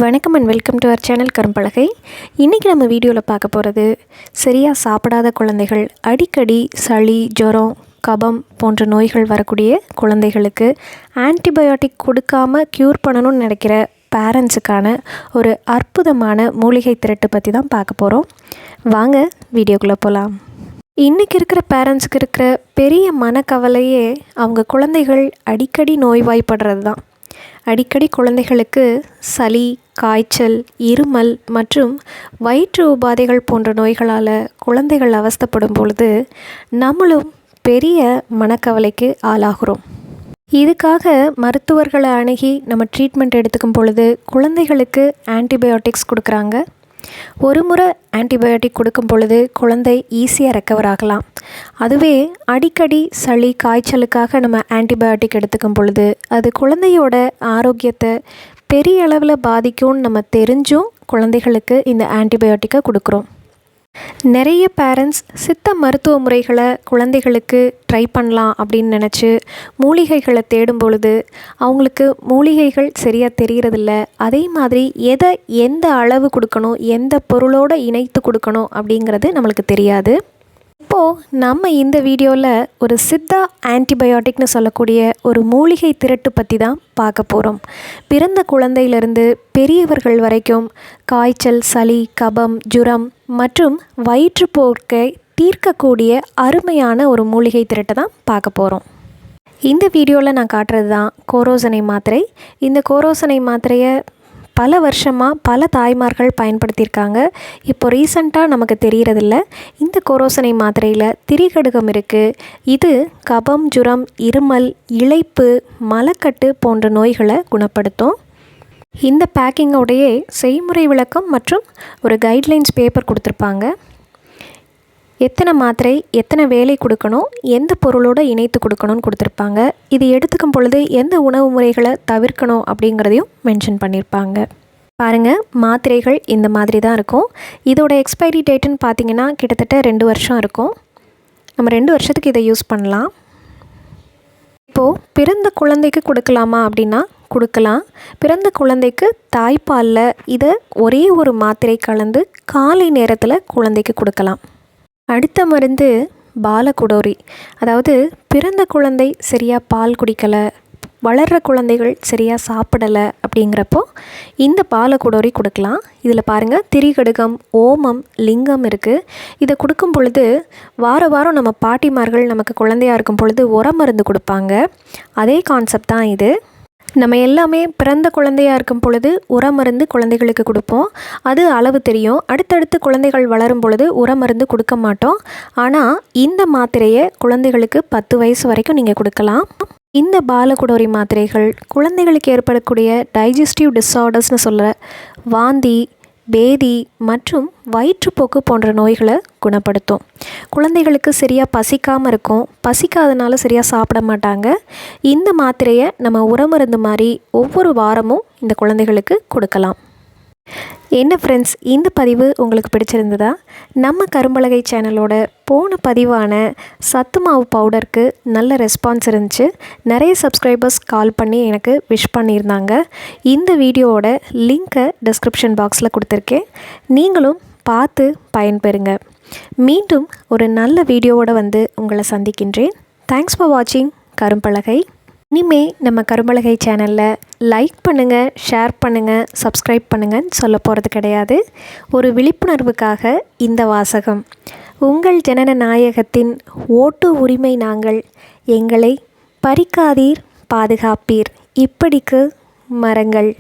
வணக்கம் and welcome to our channel Karumpalagai. இன்றைக்கி நம்ம வீடியோவில் பார்க்க போகிறது சரியாக சாப்பிடாத குழந்தைகள், அடிக்கடி சளி, ஜுரம், கபம் போன்ற நோய்கள் வரக்கூடிய குழந்தைகளுக்கு ஆன்டிபயோட்டிக் கொடுக்காமல் க்யூர் பண்ணணும்னு நினைக்கிற பேரண்ட்ஸுக்கான ஒரு அற்புதமான மூலிகை திரட்டு பற்றி தான் பார்க்க போகிறோம். வாங்க வீடியோக்குள்ளே போகலாம். இன்றைக்கி இருக்கிற பேரண்ட்ஸுக்கு இருக்கிற பெரிய மனக்கவலையே அவங்க குழந்தைகள் அடிக்கடி நோய்வாய்ப்படுறது தான். அடிக்கடி குழந்தைகளுக்கு சளி, காய்ச்சல், இருமல் மற்றும் வயிற்று உபாதைகள் போன்ற நோய்களால் குழந்தைகள் அவஸ்தைப்படும் பொழுது நம்மளும் பெரிய மனக்கவலைக்கு ஆளாகிறோம். இதுக்காக மருத்துவர்களை அணுகி நம்ம ட்ரீட்மெண்ட் எடுத்துக்கும் பொழுது குழந்தைகளுக்கு ஆன்டிபயோட்டிக்ஸ் கொடுக்குறாங்க. ஒரு முறை ஆன்டிபயோட்டிக் கொடுக்கும் பொழுது குழந்தை ஈஸியாக ரெக்கவர் ஆகலாம். அதுவே அடிக்கடி சளி, காய்ச்சலுக்காக நம்ம ஆன்டிபயோட்டிக் எடுத்துக்கும் பொழுது அது குழந்தையோட ஆரோக்கியத்தை பெரிய அளவில் பாதிக்கும்னு நம்ம தெரிஞ்சும் குழந்தைகளுக்கு இந்த ஆன்டிபயோட்டிக்கை கொடுக்குறோம். நிறைய பேரண்ட்ஸ் சித்த மருத்துவ முறைகளை குழந்தைகளுக்கு ட்ரை பண்ணலாம் அப்படின்னு நினச்சி மூலிகைகளை தேடும் பொழுது அவங்களுக்கு மூலிகைகள் சரியாக தெரிகிறதில்ல. அதே மாதிரி எதை எந்த அளவு கொடுக்கணும், எந்த பொருளோடு இணைத்து கொடுக்கணும் அப்படிங்கிறது நம்மளுக்கு தெரியாது. இப்போது நம்ம இந்த வீடியோவில் ஒரு சித்தா ஆன்டிபயோட்டிக்னு சொல்லக்கூடிய ஒரு மூலிகை திரட்டு பற்றி தான் பார்க்க போகிறோம். பிறந்த குழந்தையிலிருந்து பெரியவர்கள் வரைக்கும் காய்ச்சல், சளி, கபம், ஜுரம் மற்றும் வயிற்றுப்போக்கை தீர்க்கக்கூடிய அருமையான ஒரு மூலிகை திரட்டை தான் பார்க்க போகிறோம். இந்த வீடியோவில் நான் காட்டுறது தான் கோரோசனை மாத்திரை. இந்த கோரோசனை மாத்திரையை பல வருஷமாக பல தாய்மார்கள் பயன்படுத்தியிருக்காங்க. இப்போ ரீசண்டாக நமக்கு தெரிகிறதில்ல. இந்த கோரோசனை மாத்திரையில் திரிகடுகம் இருக்குது. இது கபம், ஜுரம், இருமல், இளைப்பு, மலக்கட்டு போன்ற நோய்களை குணப்படுத்தும். இந்த பேக்கிங்கோடையே செய்முறை விளக்கம் மற்றும் ஒரு கைட்லைன்ஸ் பேப்பர் கொடுத்துருப்பாங்க. எத்தனை மாத்திரை, எத்தனை வேலை கொடுக்கணும், எந்த பொருளோடு இணைத்து கொடுக்கணும்னு கொடுத்துருப்பாங்க. இது எடுத்துக்கும் பொழுது எந்த உணவு முறைகளை தவிர்க்கணும் அப்படிங்கிறதையும் மென்ஷன் பண்ணியிருப்பாங்க. பாருங்கள், மாத்திரைகள் இந்த மாதிரி தான் இருக்கும். இதோட எக்ஸ்பைரி டேட்டுன்னு பார்த்திங்கன்னா கிட்டத்தட்ட 2 வருஷம் இருக்கும். நம்ம 2 வருஷத்துக்கு இதை யூஸ் பண்ணலாம். இப்போது பிறந்த குழந்தைக்கு கொடுக்கலாமா அப்படின்னா கொடுக்கலாம். பிறந்த குழந்தைக்கு தாய்ப்பாலில் இதை ஒரே ஒரு மாத்திரை கலந்து காலை நேரத்தில் குழந்தைக்கு கொடுக்கலாம். அடுத்த மருந்து பால குடோரி. அதாவது பிறந்த குழந்தை சரியாக பால் குடிக்கலை, வளர்கிற குழந்தைகள் சரியாக சாப்பிடலை அப்படிங்கிறப்போ இந்த பால குடோரி கொடுக்கலாம். இதில் பாருங்கள், திரிகடுகம், ஓமம், லிங்கம் இருக்குது. இதை கொடுக்கும் பொழுது வாரம் நம்ம பாட்டிமார்கள் நமக்கு குழந்தையாக இருக்கும் பொழுது மருந்து கொடுப்பாங்க. அதே கான்செப்ட் தான் இது. நம்ம எல்லாமே பிறந்த குழந்தையாக இருக்கும் பொழுது மருந்து குழந்தைகளுக்கு கொடுப்போம். அது அளவு தெரியும். அடுத்தடுத்து குழந்தைகள் வளரும் பொழுது மருந்து கொடுக்க மாட்டோம். ஆனால் இந்த மாத்திரையை குழந்தைகளுக்கு 10 வயசு வரைக்கும் நீங்கள் கொடுக்கலாம். இந்த பாலகுடோரி மாத்திரைகள் குழந்தைகளுக்கு ஏற்படக்கூடிய டைஜஸ்டிவ் டிஸார்டர்ஸ்னு சொல்கிற வாந்தி, பேதி மற்றும் வயிற்றுப்போக்கு போன்ற நோய்களை குணப்படுத்தும். குழந்தைகளுக்கு சரியாக பசிக்காமல் இருக்கும். பசிக்காதனால சரியாக சாப்பிட மாட்டாங்க. இந்த மாத்திரையை நம்ம மருந்து மாதிரி ஒவ்வொரு வாரமும் இந்த குழந்தைகளுக்கு கொடுக்கலாம். என்ன ஃப்ரெண்ட்ஸ், இந்த பதிவு உங்களுக்கு பிடிச்சிருந்ததா? நம்ம கரும்பலகை சேனலோட போன பதிவான சத்து மாவு பவுடருக்கு நல்ல ரெஸ்பான்ஸ் இருந்துச்சு. நிறைய சப்ஸ்கிரைபர்ஸ் கால் பண்ணி எனக்கு விஷ் பண்ணியிருந்தாங்க. இந்த வீடியோவோட லிங்க்கை டிஸ்கிரிப்ஷன் பாக்ஸில் கொடுத்துருக்கேன். நீங்களும் பார்த்து பயன்பெறுங்க. மீண்டும் ஒரு நல்ல வீடியோவோட வந்து உங்களை சந்திக்கின்றேன். தேங்க்ஸ் ஃபார் வாட்சிங் கரும்பலகை. இனிமே நம்ம கரும்பலகை சேனலில் லைக் பண்ணுங்கள், ஷேர் பண்ணுங்கள், சப்ஸ்கிரைப் பண்ணுங்கன்னு சொல்ல போகிறது கிடையாது. ஒரு விழிப்புணர்வுக்காக இந்த வாசகம்: உங்கள் ஜனன நாயகத்தின் ஓட்டு உரிமை நாங்கள், எங்களை பறிக்காதீர், பாதுகாப்பீர், இப்படிக்கு மரங்கள்.